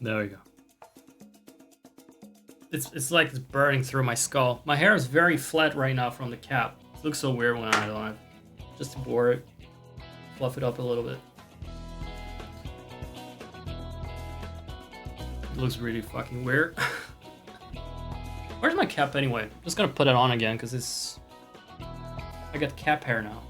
There we go. It's like it's burning through my skull. My hair is very flat right now from the cap. It looks so weird when I don't have. Just to bore it. Fluff it up a little bit. It looks really fucking weird. Where's my cap anyway? I'm just gonna put it on again because it's... I got cap hair now.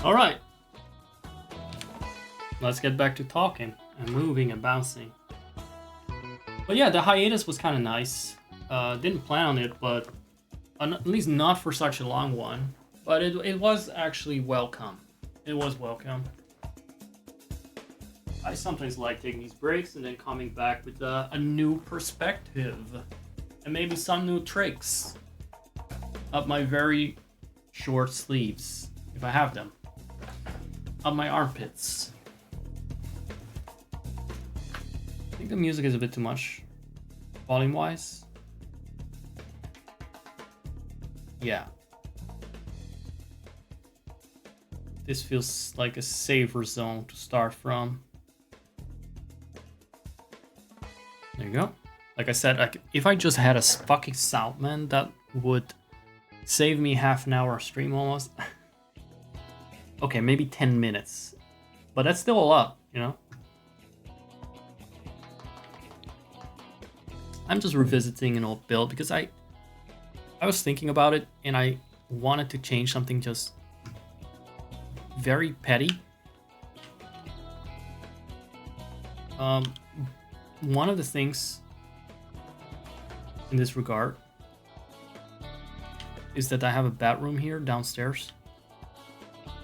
All right, let's get back to talking and moving and bouncing. But yeah, the hiatus was kind of nice. Didn't plan on it, but at least not for such a long one. But it was actually welcome. It was welcome. I sometimes like taking these breaks and then coming back with a new perspective and maybe some new tricks up my very short sleeves, if I have them. Up my armpits. I think the music is a bit too much, volume-wise. Yeah. This feels like a safer zone to start from. There you go. Like I said, if I just had a fucking sound, man, that would save me half an hour stream almost. Okay, maybe 10 minutes. But that's still a lot, you know? I'm just revisiting an old build because I was thinking about it and I wanted to change something just very petty. One of the things in this regard is that I have a bathroom here downstairs.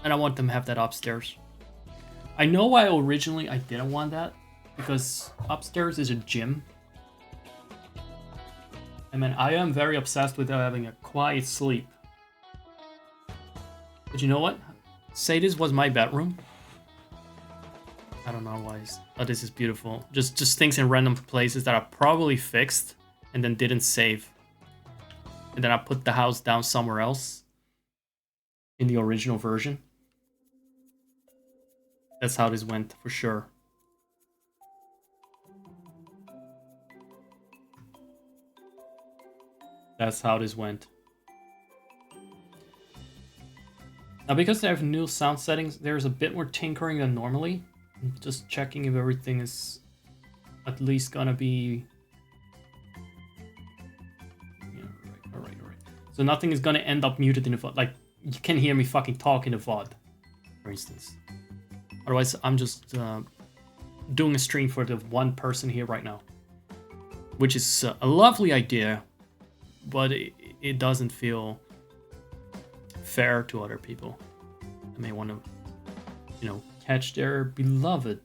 And I want them to have that upstairs. I know why originally I didn't want that. Because upstairs is a gym. I mean, I am very obsessed with having a quiet sleep. But you know what? Say this was my bedroom. I don't know why. Oh, this is beautiful. Just things in random places that I probably fixed and then didn't save. And then I put the house down somewhere else in the original version. That's how this went, for sure. That's how this went. Now, because they have new sound settings, there's a bit more tinkering than normally. I'm just checking if everything is at least gonna be... Yeah, alright. So nothing is gonna end up muted in the VOD. Like, you can hear me fucking talk in the VOD, for instance. Otherwise, I'm just doing a stream for the one person here right now. Which is a lovely idea, but it doesn't feel fair to other people. They may want to, catch their beloved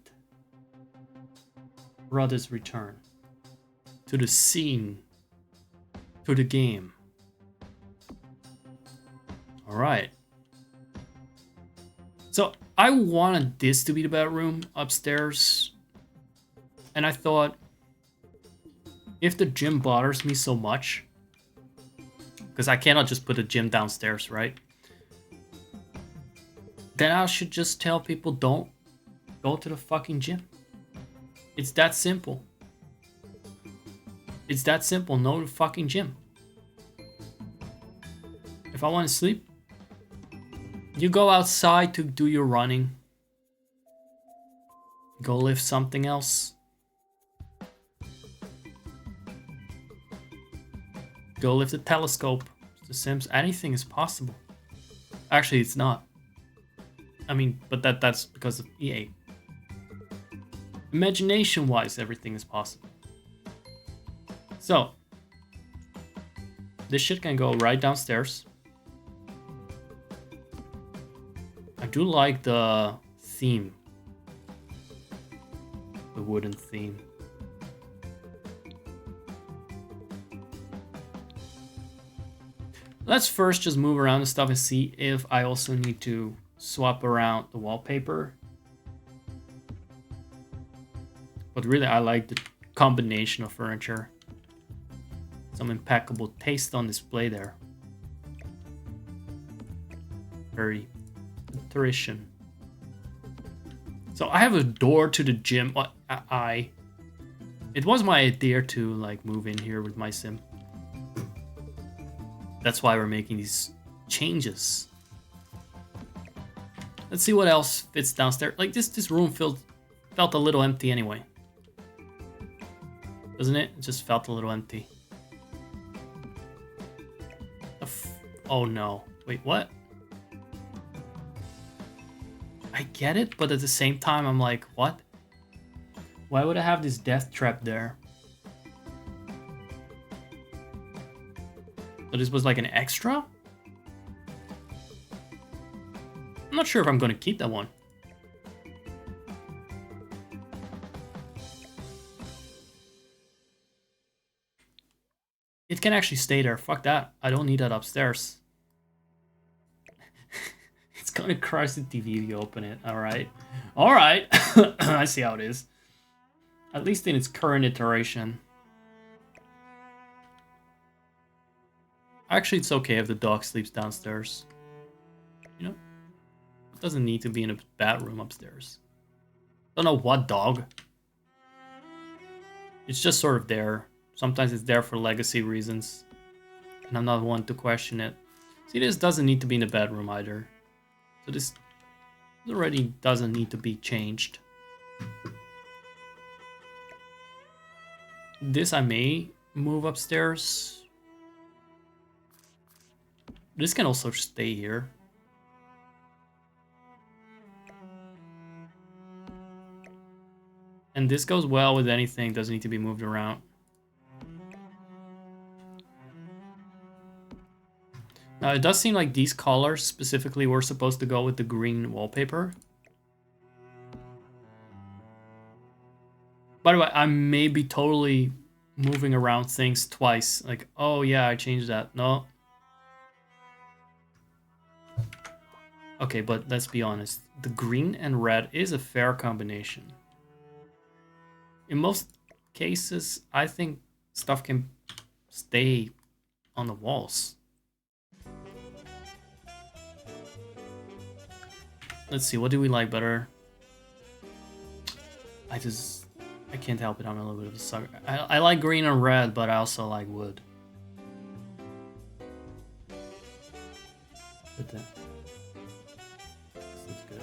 brother's return to the scene, to the game. Alright. So, I wanted this to be the bedroom upstairs. And I thought, if the gym bothers me so much, because I cannot just put a gym downstairs, right? Then I should just tell people don't go to the fucking gym. It's that simple. It's that simple. No to fucking gym. If I want to sleep, You go outside to do your running. Go lift something else. Go lift a telescope. The Sims, anything is possible. Actually, it's not. I mean, but that's because of EA. Imagination-wise, everything is possible. So, this shit can go right downstairs. I do like the theme. The wooden theme. Let's first just move around the stuff and see if I also need to swap around the wallpaper. But really, I like the combination of furniture. Some impeccable taste on display there. Very nutrition. So I have a door to the gym. It was my idea to like move in here with my sim. That's why we're making these changes. Let's see what else fits downstairs. Like this room felt a little empty anyway. Doesn't it? It just felt a little empty. Oh no. Wait, what? I get it, but at the same time I'm like, what? Why would I have this death trap there? So this was like an extra? I'm not sure if I'm gonna keep that one. It can actually stay there. Fuck that. I don't need that upstairs. It's gonna crush the TV if you open it. Alright. Alright. I see how it is. At least in its current iteration. Actually, it's okay if the dog sleeps downstairs. You know? It doesn't need to be in a bedroom upstairs. Don't know what dog. It's just sort of there. Sometimes it's there for legacy reasons. And I'm not one to question it. See, this doesn't need to be in the bedroom either. So this already doesn't need to be changed. This I may move upstairs. This can also stay here. And this goes well with anything, doesn't need to be moved around. Now it does seem like these colors specifically were supposed to go with the green wallpaper. By the way, I may be totally moving around things twice. Like, oh yeah, I changed that. No. Okay, but let's be honest. The green and red is a fair combination. In most cases, I think stuff can stay on the walls. Let's see, what do we like better? I can't help it, I'm a little bit of a sucker. I like green and red, but I also like wood. But this looks good.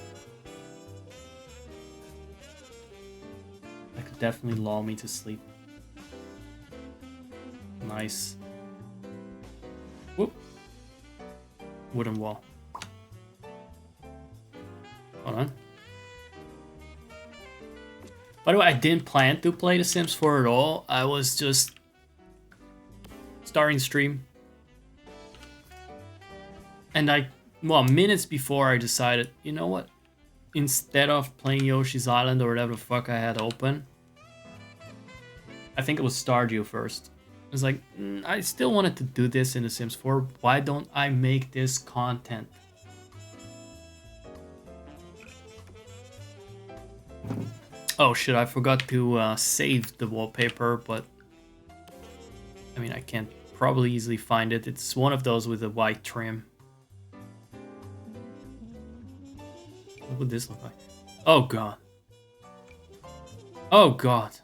That could definitely lull me to sleep. Nice. Whoop. Wooden wall. Hold on. By the way, I didn't plan to play The Sims 4 at all. I was just starting the stream. And minutes before I decided, you know what? Instead of playing Yoshi's Island or whatever the fuck I had open, I think it was Stardew first. I was like, I still wanted to do this in The Sims 4. Why don't I make this content? Oh shit, I forgot to save the wallpaper, but I mean, I can probably easily find it. It's one of those with a white trim. What would this look like? Oh god. Oh god.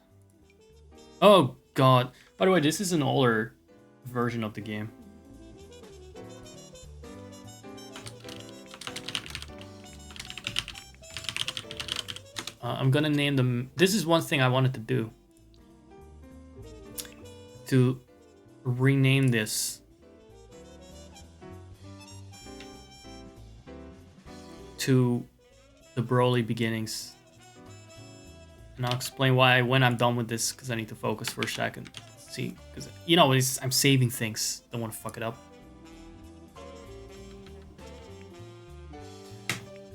Oh god. By the way, this is an older version of the game. I'm gonna name them. This is one thing I wanted to do. To rename this to the Broly beginnings. And I'll explain why when I'm done with this, because I need to focus for a second. See, because you know, I'm saving things. Don't want to fuck it up.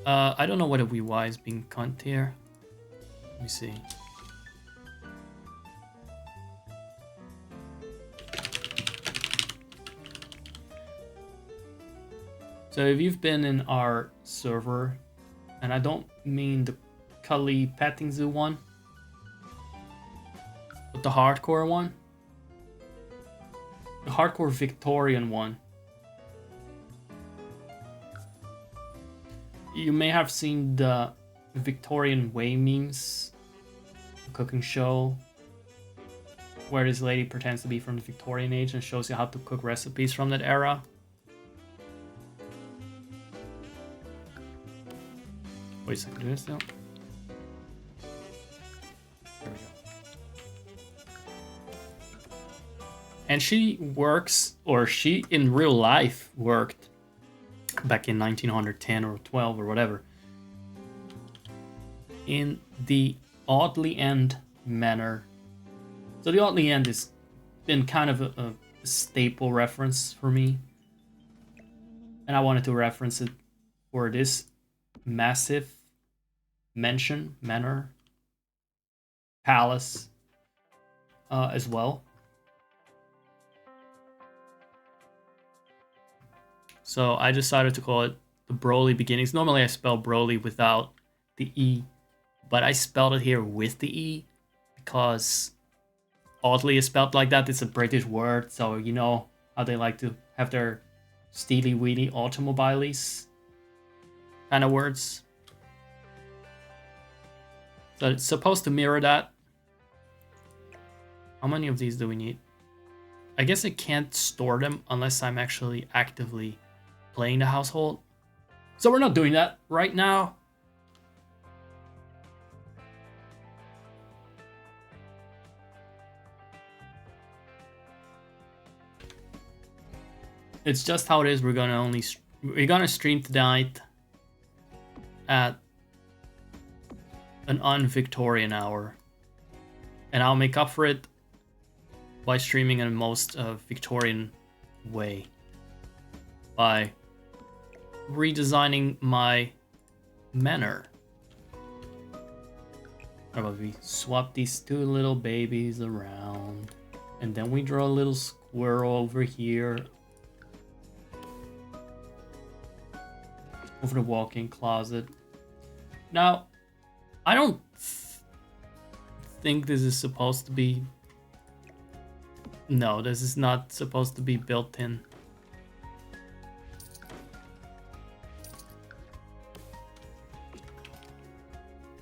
I don't know whether WY is being cunt here. Let me see. So if you've been in our server, and I don't mean the Cully Petting Zoo one, but the hardcore one, the hardcore Victorian one, you may have seen the Victorian Way memes, the cooking show, where this lady pretends to be from the Victorian age and shows you how to cook recipes from that era. Wait a second, do this now. There we go. And she works, or she in real life worked back in 1910 or 12 or whatever, in the Oddly End manor. So the Oddly End has been kind of a staple reference for me, and I wanted to reference it for this massive manor, palace as well. So I decided to call it the Broly beginnings. Normally I spell Broly without the E, but I spelled it here with the E because Oddly is spelled like that. It's a British word, so you know how they like to have their steely weedy automobiles kind of words. So it's supposed to mirror that. How many of these do we need? I guess I can't store them unless I'm actually actively playing the household. So we're not doing that right now. It's just how it is. We're gonna stream tonight at an un-Victorian hour, and I'll make up for it by streaming in the most Victorian way by redesigning my manor. How about we swap these two little babies around, and then we draw a little squirrel over here over the walk-in closet. Now, I don't think this is supposed to be... No, this is not supposed to be built in.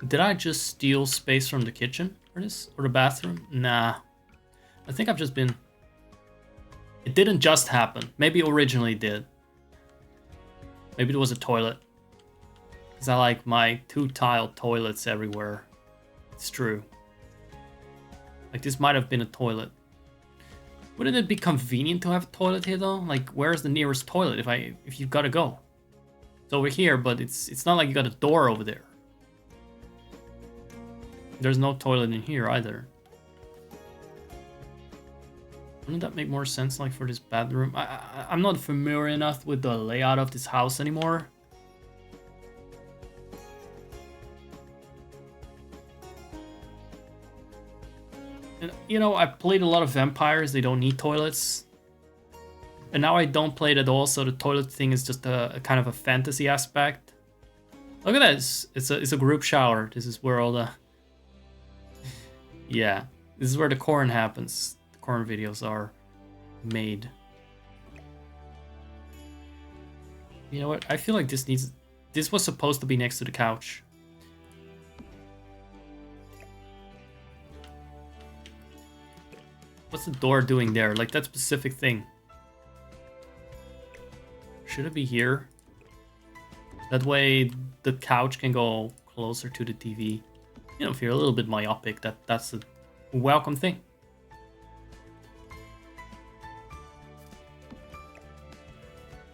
Did I just steal space from the kitchen for this? Or the bathroom? Nah. I think I've just been... It didn't just happen. Maybe originally did. Maybe it was a toilet. Because I like my two-tile toilets everywhere. It's true. Like, this might have been a toilet. Wouldn't it be convenient to have a toilet here, though? Like, where's the nearest toilet if you've got to go? It's over here, but it's not like you got a door over there. There's no toilet in here, either. Wouldn't that make more sense, like, for this bedroom? I'm not familiar enough with the layout of this house anymore. And, you know, I played a lot of vampires. They don't need toilets. And now I don't play it at all, so the toilet thing is just a kind of a fantasy aspect. Look at this. It's a group shower. This is where all the... Yeah. This is where the corn happens. Corn videos are made. You know what? I feel like this was supposed to be next to the couch. What's the door doing there? Like that specific thing. Should it be here? That way the couch can go closer to the TV. You know, if you're a little bit myopic, that's a welcome thing.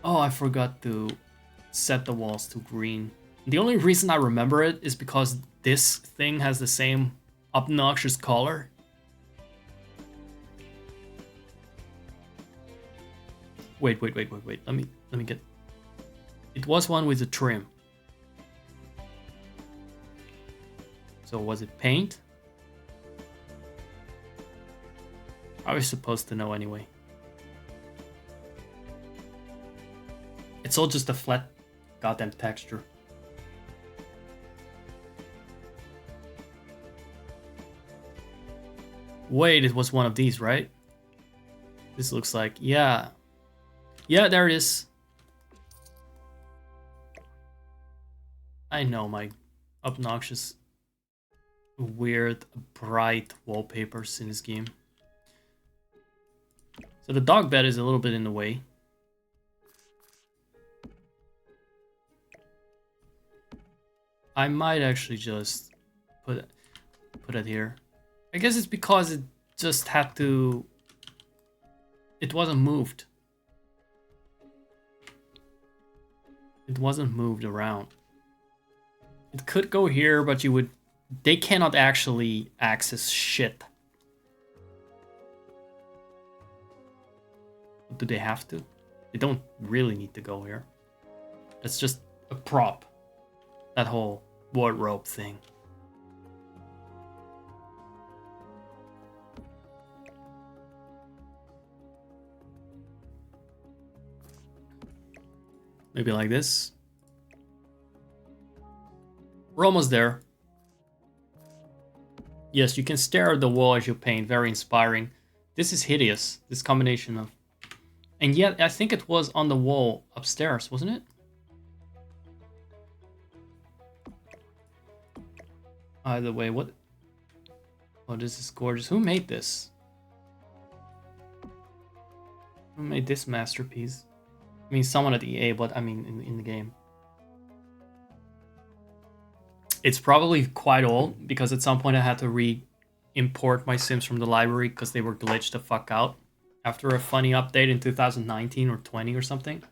Oh, I forgot to set the walls to green. The only reason I remember it is because this thing has the same obnoxious color. Wait. Let me get. It was one with a trim. So was it paint? I was supposed to know anyway. It's all just a flat goddamn texture. Wait, it was one of these, right? This looks like, yeah. Yeah, there it is. I know my obnoxious, weird, bright wallpapers in this game. So the dog bed is a little bit in the way. I might actually just put it here. I guess it's because it just had to... It wasn't moved. It wasn't moved around. It could go here, but you would... They cannot actually access shit. Do they have to? They don't really need to go here. That's just a prop. That whole wardrobe thing. Maybe like this. We're almost there. Yes, you can stare at the wall as you paint. Very inspiring. This is hideous. This combination of... And yet, I think it was on the wall upstairs, wasn't it? Either way, what... Oh, this is gorgeous. Who made this? Who made this masterpiece? I mean, someone at EA, but I mean, in the game. It's probably quite old, because at some point I had to re-import my Sims from the library because they were glitched the fuck out after a funny update in 2019 or 20 or something.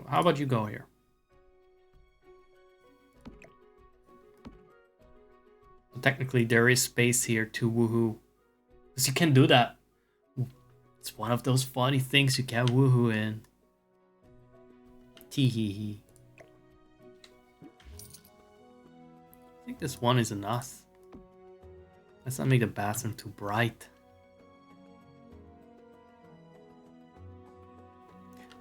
How about you go here? Technically, there is space here to woohoo. Because you can do that. It's one of those funny things you can woohoo in. Tee-hee-hee. I think this one is enough. Let's not make the bathroom too bright.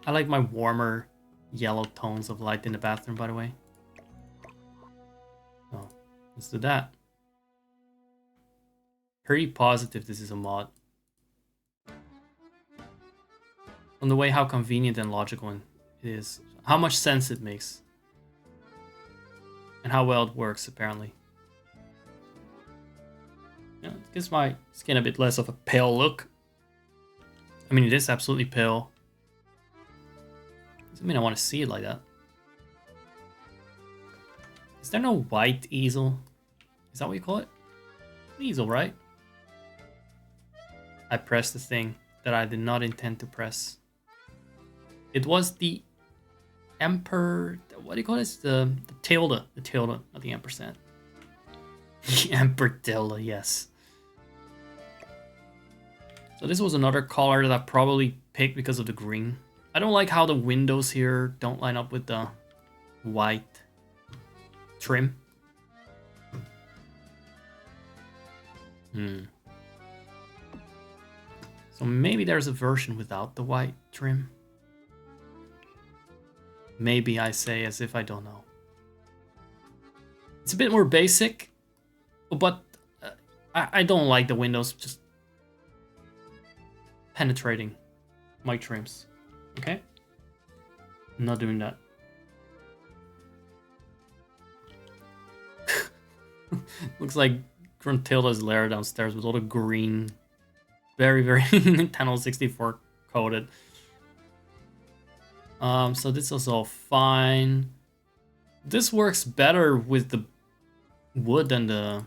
I like my warmer yellow tones of light in the bathroom, by the way. So, let's do that. Pretty positive this is a mod. On the way how convenient and logical it is. How much sense it makes. And how well it works, apparently. Yeah, it gives my skin a bit less of a pale look. I mean, it is absolutely pale. Doesn't mean I want to see it like that. Is there no white easel? Is that what you call it? An easel, right? I pressed the thing that I did not intend to press. It was the Emperor... What do you call this? The tilde. The tilde, not the ampersand. The Brotilda, yes. So this was another color that I probably picked because of the green. I don't like how the windows here don't line up with the white trim. So maybe there's a version without the white trim. Maybe, I say as if I don't know. It's a bit more basic, but I don't like the windows just penetrating my trims. Okay? I'm not doing that. Looks like Brotilda's lair downstairs with all the green. Very, very Nintendo 64 coated. So this is all fine. This works better with the wood than the...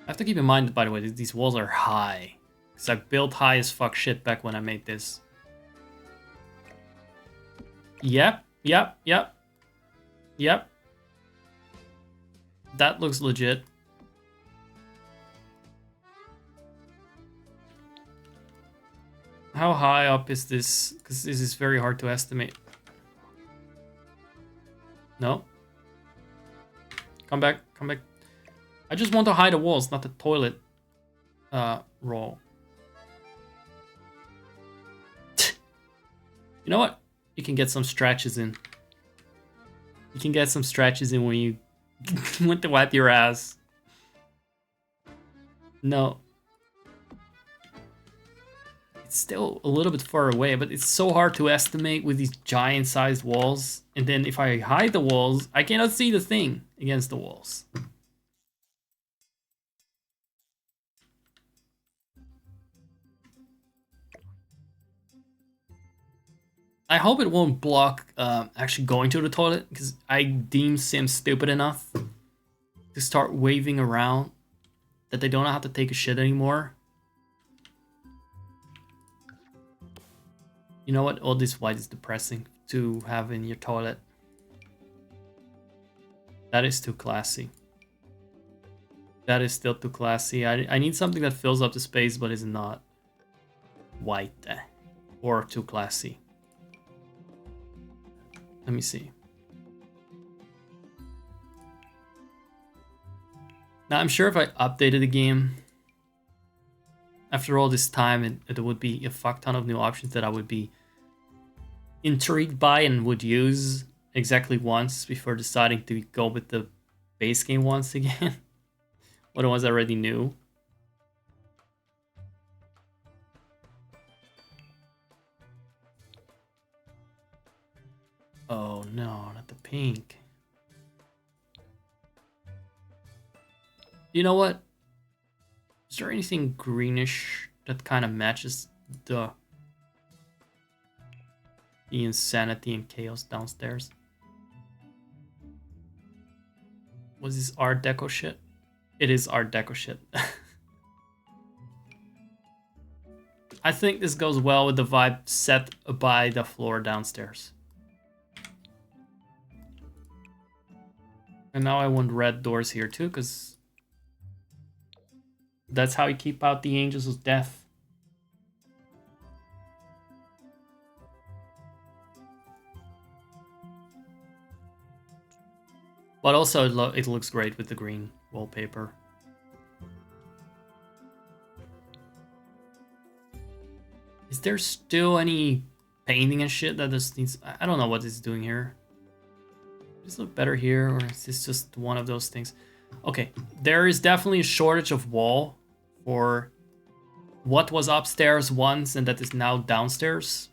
I have to keep in mind, by the way, these walls are high. Because I built high as fuck shit back when I made this. Yep. That looks legit. How high up is this? Because this is very hard to estimate. No. Come back. I just want to hide the walls, not the toilet roll. You know what? You can get some stretches in. You can get some stretches in when you went to wipe your ass. No. It's still a little bit far away, but it's so hard to estimate with these giant-sized walls. And then if I hide the walls, I cannot see the thing against the walls. I hope it won't block actually going to the toilet, because I deem Sims stupid enough to start waving around that they don't know how to take a shit anymore. You know what? All this white is depressing to have in your toilet. That is too classy. That is still too classy. I need something that fills up the space but is not white or too classy. Let me see. Now I'm sure if I updated the game after all this time, it would be a fuck ton of new options that I would be intrigued by and would use exactly once before deciding to go with the base game once again. What the ones I already knew. Oh no, not the pink. You know what? Is there anything greenish that kind of matches the insanity and chaos downstairs? Was this Art Deco shit? It is Art Deco shit. I think this goes well with the vibe set by the floor downstairs. And now I want red doors here too, because that's how you keep out the angels of death. But also it looks great with the green wallpaper. Is there still any painting and shit that this needs? I don't know what it's doing here. Does this look better here, or is this just one of those things? Okay, there is definitely a shortage of wall for what was upstairs once and that is now downstairs.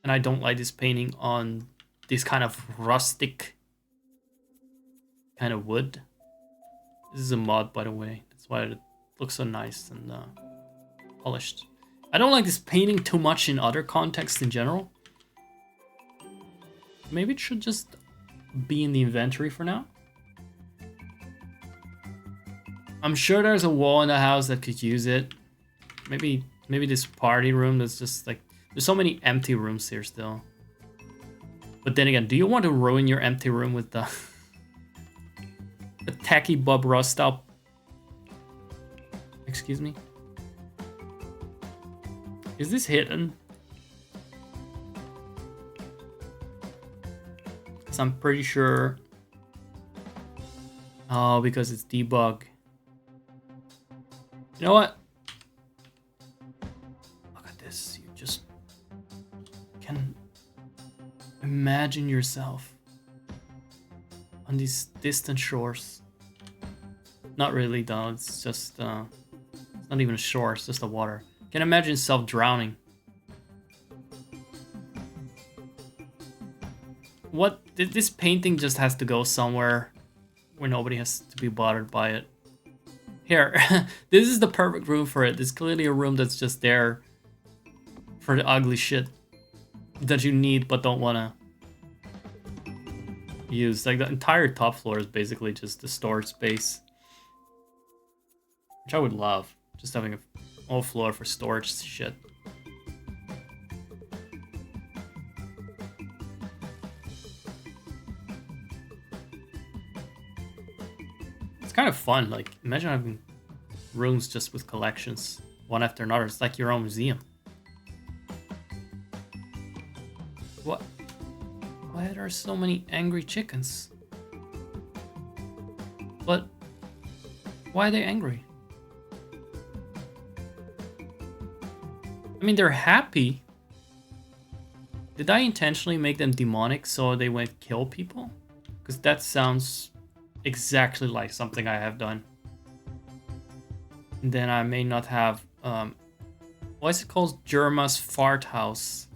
And I don't like this painting on this kind of rustic kind of wood. This is a mod, by the way. That's why it looks so nice and polished. I don't like this painting too much in other contexts in general. Maybe it should just be in the inventory for now. I'm sure there's a wall in the house that could use it. Maybe this party room that's just like... There's so many empty rooms here still. But then again, do you want to ruin your empty room with the... the tacky Bob Ross style? Excuse me? Is this hidden? Because I'm pretty sure... Oh, because it's debug. You know what? Look at this. You just can imagine yourself on these distant shores. Not really, though. It's just it's not even a shore. It's just the water. Can imagine yourself drowning. What? This painting just has to go somewhere where nobody has to be bothered by it. Here, this is the perfect room for it. There's clearly a room that's just there for the ugly shit that you need but don't wanna use. Like the entire top floor is basically just the storage space, which I would love. Just having a whole floor for storage shit. It's kind of fun. Like imagine having rooms just with collections, one after another. It's like your own museum. What? Why are there so many angry chickens? But why are they angry? I mean, they're happy. Did I intentionally make them demonic so they won't kill people? Because that sounds exactly like something I have done. And then I may not have... what is it called? Germa's fart house.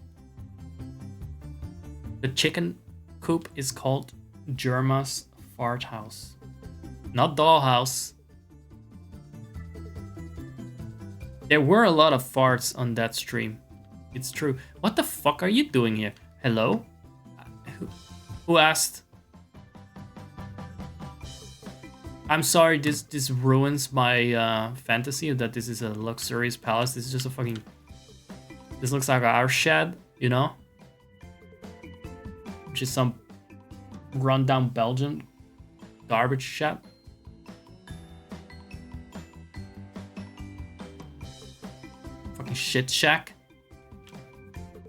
The chicken coop is called Germa's fart house. Not dollhouse. There were a lot of farts on that stream. It's true. What the fuck are you doing here? Hello? Who asked? I'm sorry, this ruins my fantasy that this is a luxurious palace. This is just a fucking... This looks like our shed, you know? Which is some rundown Belgian garbage shed. Fucking shit shack.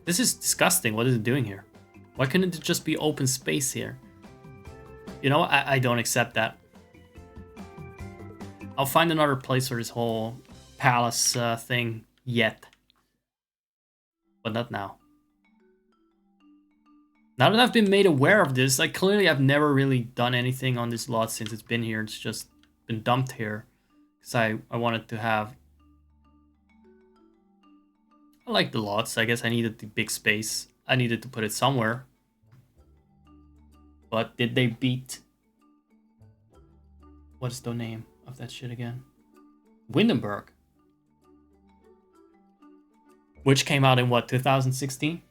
This is disgusting. What is it doing here? Why couldn't it just be open space here? You know, I don't accept that. I'll find another place for this whole palace thing yet. But not now. Now that I've been made aware of this, like clearly I've never really done anything on this lot since it's been here. It's just been dumped here. Because I wanted to have... I like the lots. I guess I needed the big space. I needed to put it somewhere. But did they beat... What is the name of that shit again? Windenburg. Which came out in what, 2016?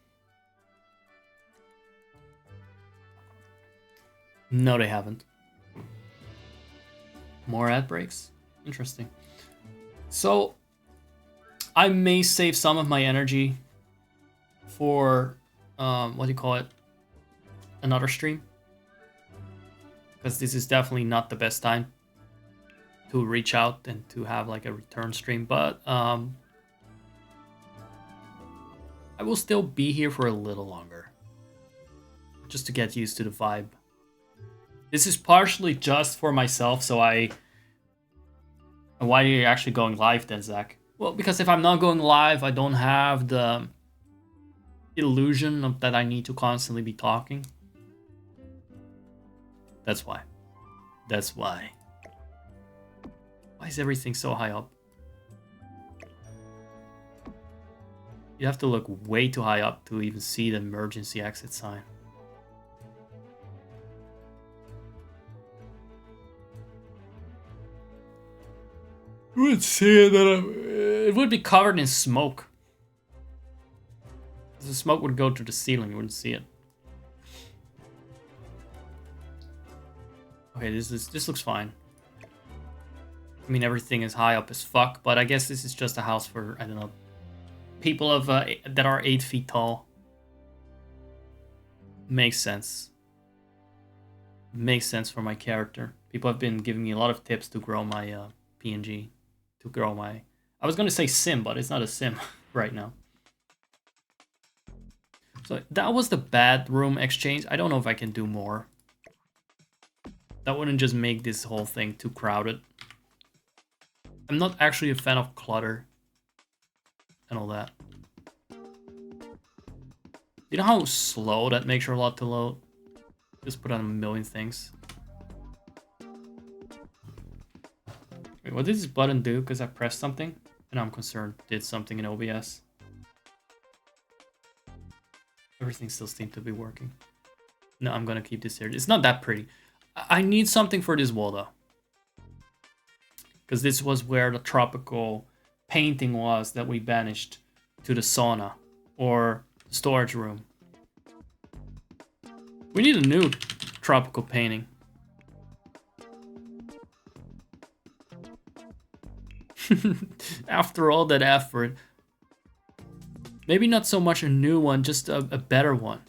No, they haven't. More ad breaks? Interesting. So, I may save some of my energy for, what do you call it? Another stream. Because this is definitely not the best time to reach out and to have like a return stream. But, I will still be here for a little longer. Just to get used to the vibe. This is partially just for myself, so Why are you actually going live then, Zach? Well, because if I'm not going live, I don't have the illusion of that I need to constantly be talking. That's why. That's why. Why is everything so high up? You have to look way too high up to even see the emergency exit sign. You would see that it would be covered in smoke. The smoke would go to the ceiling, you wouldn't see it. Okay, this looks fine. I mean, everything is high up as fuck, but I guess this is just a house for, I don't know, people of that are 8 feet tall. Makes sense. Makes sense for my character. People have been giving me a lot of tips to grow my PNG. To grow my... I was going to say sim, but it's not a sim right now. So that was the bedroom exchange. I don't know if I can do more. That wouldn't just make this whole thing too crowded. I'm not actually a fan of clutter. And all that. You know how slow that makes your lot to load? Just put on a million things. Wait, what did this button do? Because I pressed something? And I'm concerned. Did something in OBS. Everything still seems to be working. No, I'm gonna keep this here. It's not that pretty. I need something for this wall though. Because this was where the tropical painting was that we banished to the sauna. or the storage room. We need a new tropical painting. After all that effort. Maybe not so much a new one, just a better one.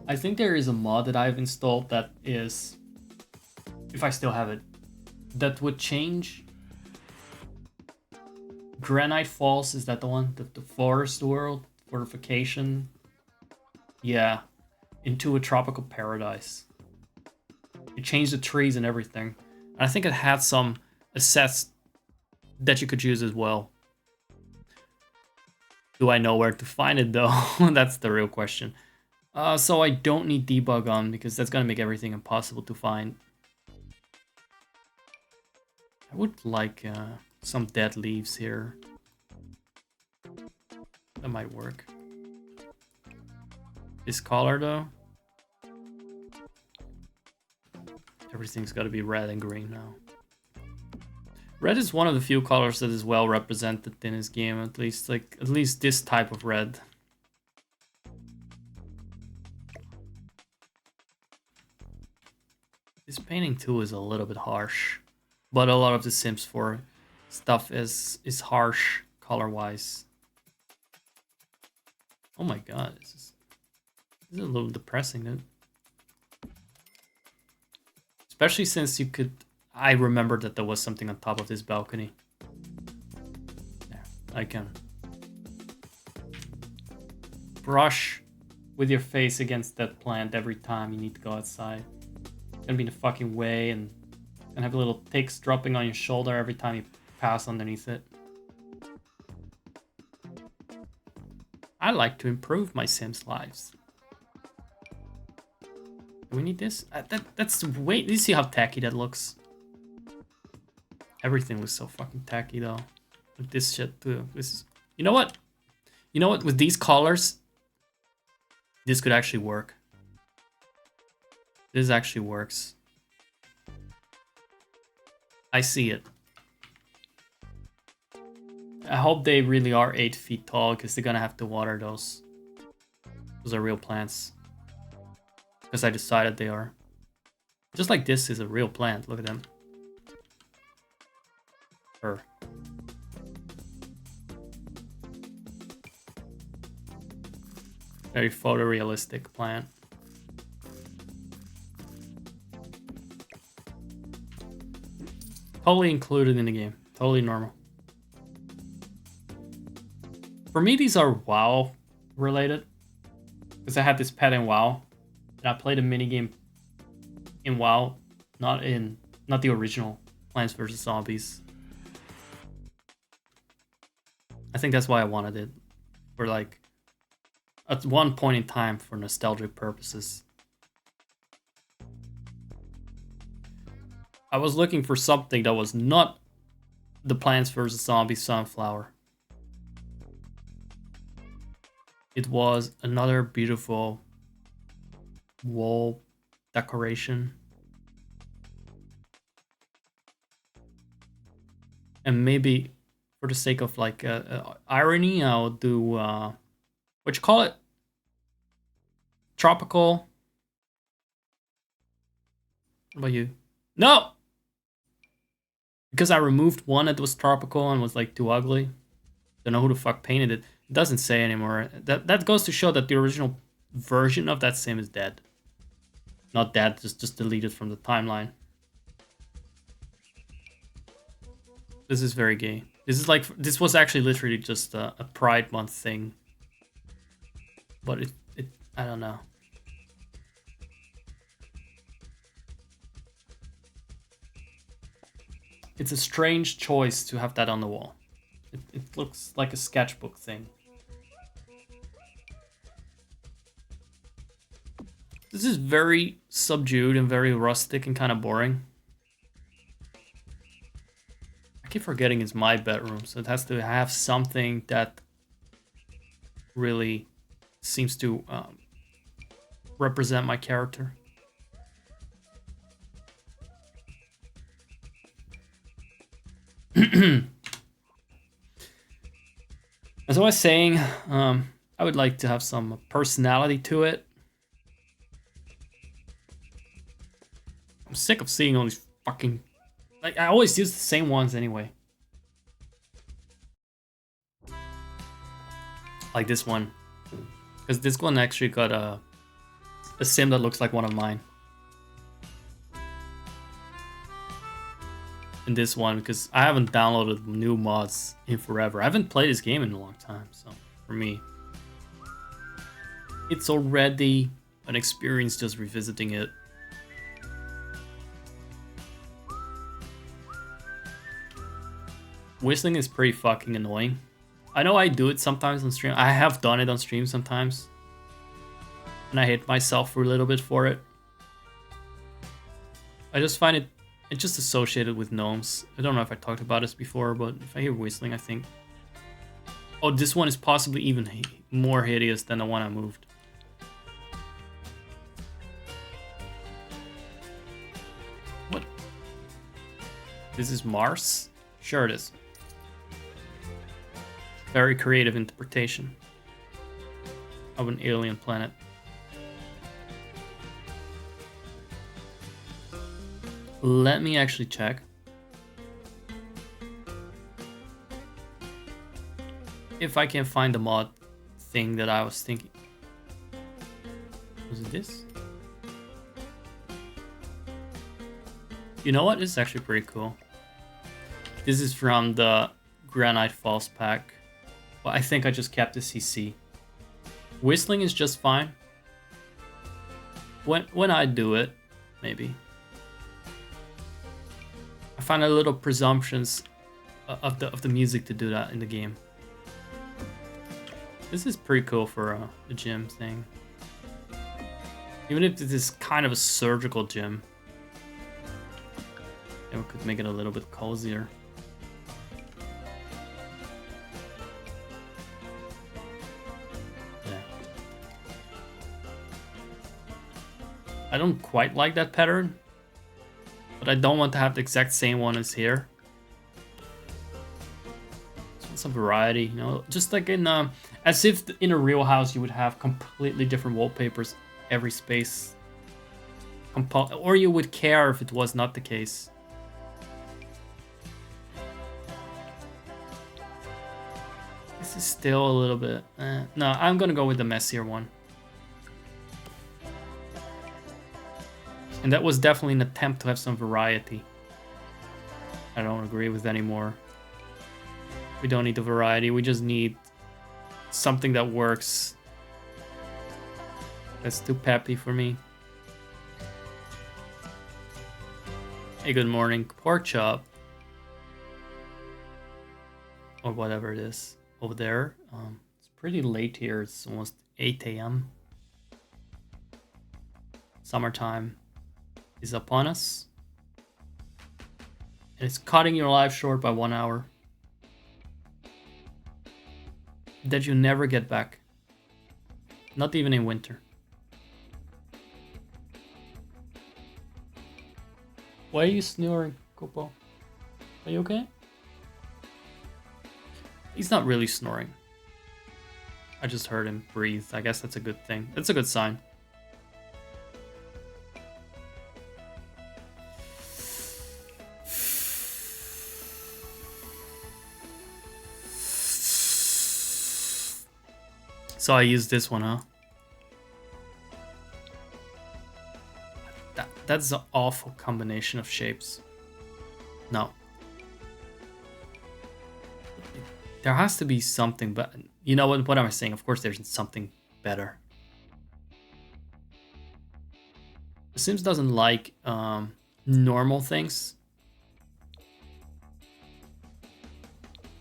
I think there is a mod that I've installed that is, if I still have it, that would change Granite Falls. Is that the one? The forest world? Fortification? Yeah. Into a tropical paradise. It changed the trees and everything. And I think it had some assets that you could use as well. Do I know where to find it though? That's the real question. So I don't need debug on because that's gonna make everything impossible to find. I would like some dead leaves here. That might work. This color though. Everything's gotta be red and green now. Red is one of the few colors that is well represented in this game, at least this type of red. This painting too is a little bit harsh, but a lot of the Sims 4 stuff is harsh color-wise. Oh my god, this is a little depressing, dude. Especially since you could... I remembered that there was something on top of this balcony. There, I can brush with your face against that plant every time you need to go outside. It's gonna be in the fucking way and have little ticks dropping on your shoulder every time you pass underneath it. I like to improve my Sims' lives. Do we need this? That's way... You see how tacky that looks? Everything was so fucking tacky though. With this shit too. This is... You know what? You know what? With these colors, this could actually work. This actually works. I see it. I hope they really are 8 feet tall because they're gonna have to water those. Those are real plants. Because I decided they are. Just like this is a real plant. Look at them. Her. Very photorealistic plant. Totally included in the game. Totally normal. For me, these are WoW related. Because I had this pet in WoW. And I played a minigame in WoW. Not the original Plants vs. Zombies. I think that's why I wanted it. For like... At one point in time for nostalgic purposes. I was looking for something that was not the Plants vs. Zombies sunflower. It was another beautiful wall decoration. And maybe for the sake of like irony, I'll do what you call it? Tropical. What about you? No! Because I removed one that was tropical and was like too ugly. Don't know who the fuck painted it. It doesn't say anymore. That goes to show that the original version of that sim is dead. Not dead, just deleted from the timeline. This is very gay. This was actually literally just a Pride Month thing. But it I don't know. It's a strange choice to have that on the wall. It looks like a sketchbook thing. This is very subdued and very rustic and kind of boring. I keep forgetting it's my bedroom, so it has to have something that really seems to represent my character. As I was saying, I would like to have some personality to it. I'm sick of seeing all these fucking... Like, I always use the same ones anyway. Like this one. Because this one actually got a sim that looks like one of mine. And this one, because I haven't downloaded new mods in forever. I haven't played this game in a long time, so for me, it's already an experience just revisiting it. Whistling is pretty fucking annoying. I know I do it sometimes on stream. I have done it on stream sometimes. And I hate myself for a little bit for it. I just find it's just associated with gnomes. I don't know if I talked about this before, but if I hear whistling, I think... Oh, this one is possibly even more hideous than the one I moved. What? This is Mars? Sure it is. Very creative interpretation of an alien planet. Let me actually check. If I can find the mod thing that I was thinking. Was it this? You know what? This is actually pretty cool. This is from the Granite Falls pack. But I think I just kept the CC. Whistling is just fine. When I do it, maybe. I find a little presumptions of the music to do that in the game. This is pretty cool for a gym thing. Even if this is kind of a surgical gym, then we could make it a little bit cozier. Yeah. I don't quite like that pattern, but I don't want to have the exact same one as here. Just want some variety, you know, just like in as if in a real house you would have completely different wallpapers every space. Or you would care if it was not the case. This is still a little bit... No, I'm gonna go with the messier one. And that was definitely an attempt to have some variety. I don't agree with anymore. We don't need the variety, we just need something that works. That's too peppy for me. Hey, good morning, pork chop. Or whatever it is over there. It's pretty late here, it's almost 8 a.m. Summertime is upon us. And it's cutting your life short by 1 hour. That you never get back. Not even in winter. Why are you snoring, Kopo? Are you okay? He's not really snoring. I just heard him breathe. I guess that's a good thing. That's a good sign. So I used this one, huh? That's an awful combination of shapes. No. There has to be something, but you know what am I saying? Of course there's something better. The Sims doesn't like normal things.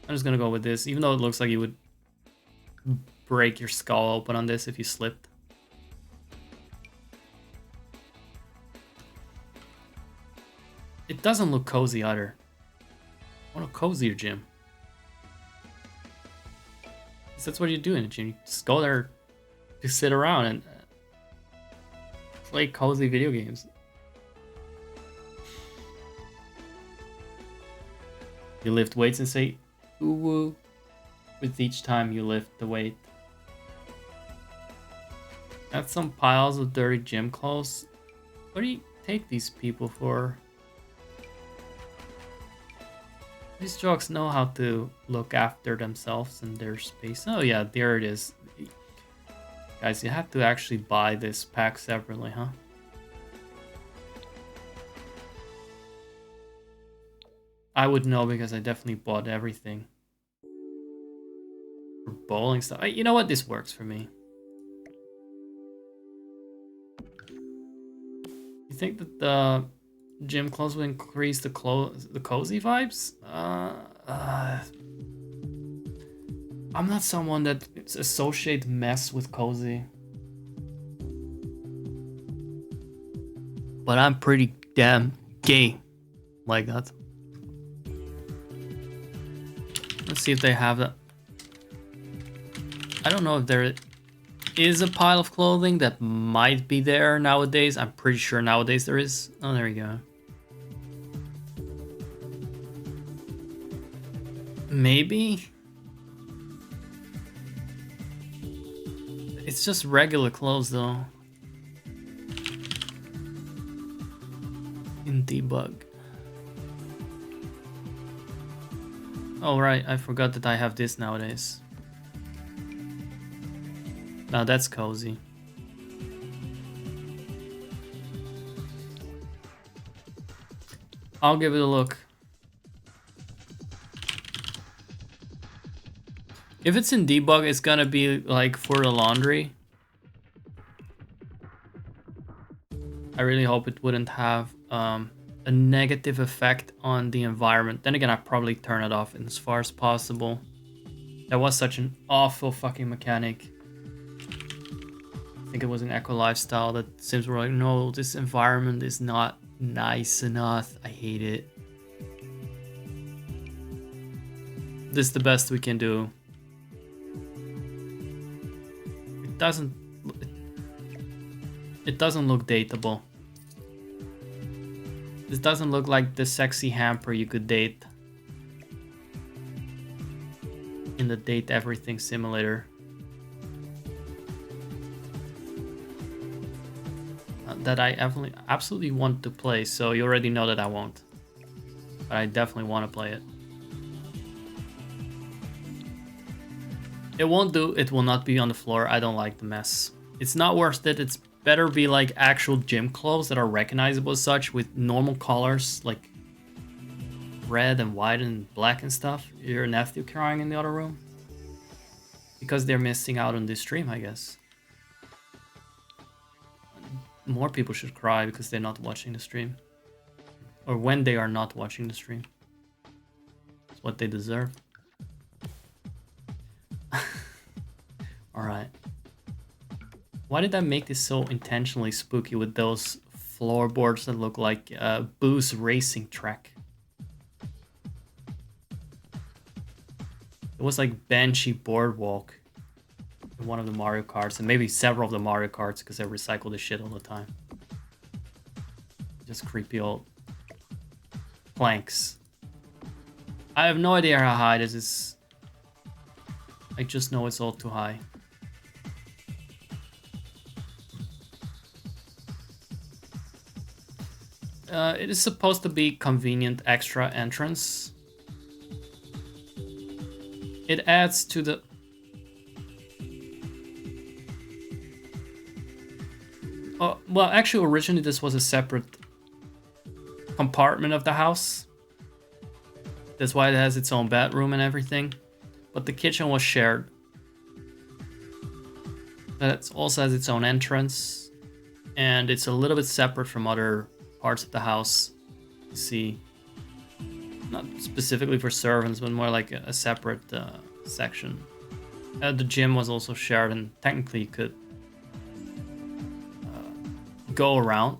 I'm just gonna go with this, even though it looks like you would break your skull open on this if you slipped. It doesn't look cozy either. I want a cozier gym. That's what you do in a gym. You just go there to sit around and play cozy video games. You lift weights and say, ooh woo. with each time you lift the weight. Got some piles of dirty gym clothes. What do you take these people for? These jocks know how to look after themselves and their space. Oh yeah, there it is. Guys, you have to actually buy this pack separately, huh? I would know because I definitely bought everything. For bowling stuff. You know what? This works for me. You think that the gym clothes will increase the cozy vibes? I'm not someone that associates mess with cozy. But I'm pretty damn gay like that. Let's see if they have that. I don't know if there is a pile of clothing that might be there nowadays. I'm pretty sure nowadays there is. Oh, there you go. Maybe. It's just regular clothes though. In debug. Oh right, I forgot that I have this nowadays. Now that's cozy. I'll give it a look. If it's in debug, it's gonna be like for the laundry. I really hope it wouldn't have a negative effect on the environment. Then again, I'd probably turn it off as far as possible. That was such an awful fucking mechanic. I think it was an Eco Lifestyle that Sims were like, no, this environment is not nice enough. I hate it. This is the best we can do. It doesn't look dateable. This doesn't look like the sexy hamper you could date in the Date Everything simulator. That I absolutely want to play, so you already know that I won't. But I definitely want to play it. It won't do, it will not be on the floor. I don't like the mess. It's not worth it. It's better be like actual gym clothes that are recognizable as such with normal colors like red and white and black and stuff. Your nephew crying in the other room. Because they're missing out on this stream, I guess. More people should cry because they're not watching the stream. Or when they are not watching the stream. It's what they deserve. Alright. Why did I make this so intentionally spooky with those floorboards that look like Boo's racing track? It was like Banshee Boardwalk in one of the Mario Karts, and maybe several of the Mario Karts because I recycle this shit all the time. Just creepy old planks. I have no idea how high this is. I just know it's all too high. It is supposed to be convenient extra entrance. It adds to the... well, actually, originally this was a separate compartment of the house. That's why it has its own bedroom and everything. But the kitchen was shared. It also has its own entrance. And it's a little bit separate from other parts of the house. You see, not specifically for servants, but more like a separate section. The gym was also shared, and technically you could go around,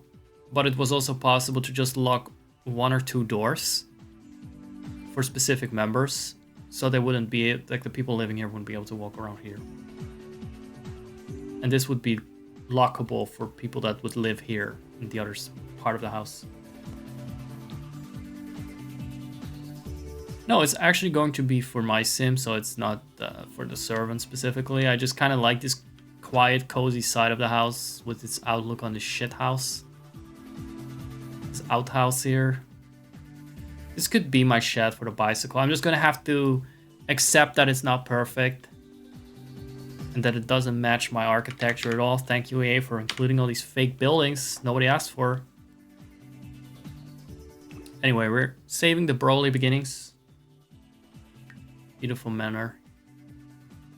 but it was also possible to just lock one or two doors for specific members, so they wouldn't be, like the people living here wouldn't be able to walk around here. And this would be lockable for people that would live here in the other part of the house. No, it's actually going to be for my sim, so it's not for the servant specifically. I just kind of like this quiet, cozy side of the house with its outlook on the shit house. This outhouse here. This could be my shed for the bicycle. I'm just gonna have to accept that it's not perfect and that it doesn't match my architecture at all. Thank you, EA, for including all these fake buildings nobody asked for. Anyway, we're saving the Broly beginnings. Beautiful manor.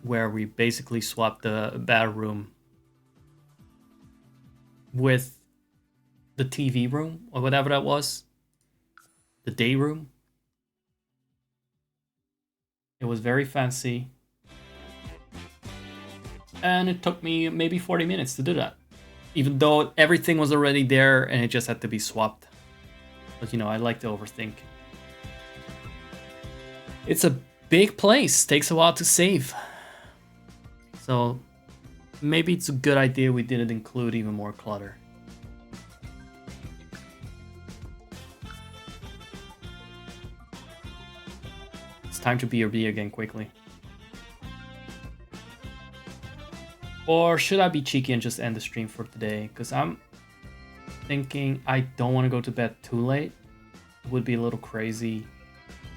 Where we basically swapped the bedroom with the TV room, or whatever that was. The day room. It was very fancy. And it took me maybe 40 minutes to do that. Even though everything was already there and it just had to be swapped. But you know, I like to overthink. It's a big place. Takes a while to save. So maybe it's a good idea we didn't include even more clutter. It's time to BRB again quickly. Or should I be cheeky and just end the stream for today? Because I'm thinking I don't want to go to bed too late. It would be a little crazy.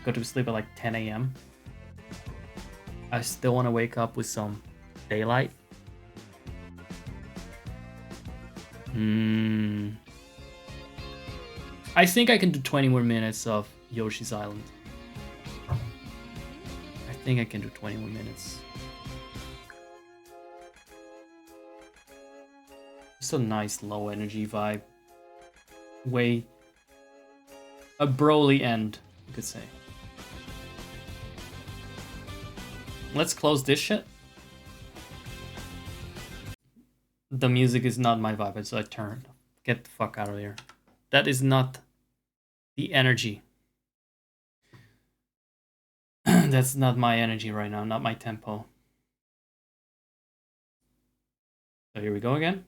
Go to sleep at like 10 a.m. I still want to wake up with some daylight. I think I can do 20 more minutes of Yoshi's Island. I think I can do 20 more minutes. Just a nice low energy vibe. Way a Broly end, you could say. Let's close this shit. The music is not my vibe, so I turned. Get the fuck out of here. That is not the energy. That's not my energy right now, not my tempo. So here we go again.